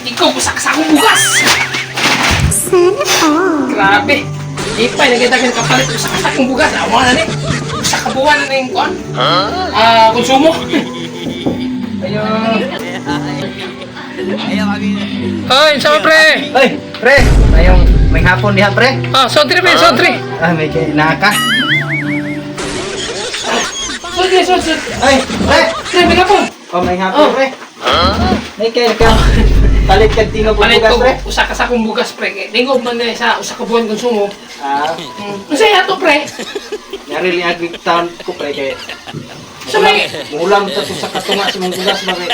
ikaw busak sa akong bugas. Grabe. Ipay, nagkita kapalit busak sa akong bugas. Awa na ni. Busak kabuwan na yung kuhan. Konsumo. Ayun. Hoy, sama pre. Ay, pre, tayong may hapon diha, pre. Sotri pre, sotri. May naka. Sotri. Ay, pre. Pre, may kapon. May hapon, pre. May kaya ka. Palit ka tingog Palit bugas, ko, pre. usa ka sa akong bugas pre. Tingog man na sa usa ka buwan konsumo. Masaya to pre. Nyari liag town ko, pre, kaya. Sa may... Mulang ta sa katunga sa mga bugas, bagay.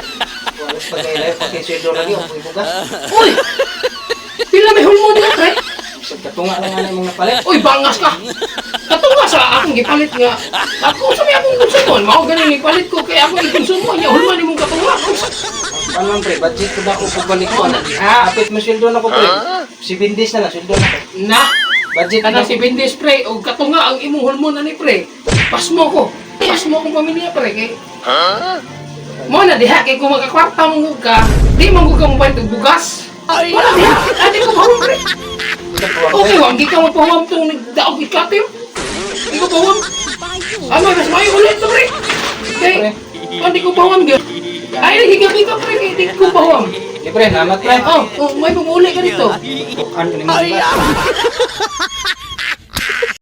Walas bagay layo, pakisweldo lagi, ang bugas. Uy! Pila may hulmo nila pre. Sa katunga lang nga mong napalit. Uy, bangas ka! Katunga sa akong gipalit nga. Ako sa may akong konsumo. Mao ganun ipalit ko kaya ako i-konsumo. Iya, hulma ni mong katunga. Ano lang, pre, budget ko ba ako pagbalik ko? Apit mo sweldo na ko, pre. Si Bindis na lang, sweldo na ko. Na! Budget Kana na si Bindis pre. O katunga ang imong hulmo na ni pre. Pasmo ko. Pasmo akong pamilya pre. Kay... Mo na diha kay kung magkakwarta mong ka. Di mong ka mo palit og bugas. Wala diha. Adi ko bawang pre. Okay, wag di ka magpawam itong nagdaog ikatim. Hindi ko pawam. Mas mayo ulit to, pre. Okay, hindi ko pawam yun. Ay, naghigabi ka, pre, hindi ko pawam. Pre, namat, pre. May pumuli ka dito. Bukan, ini mo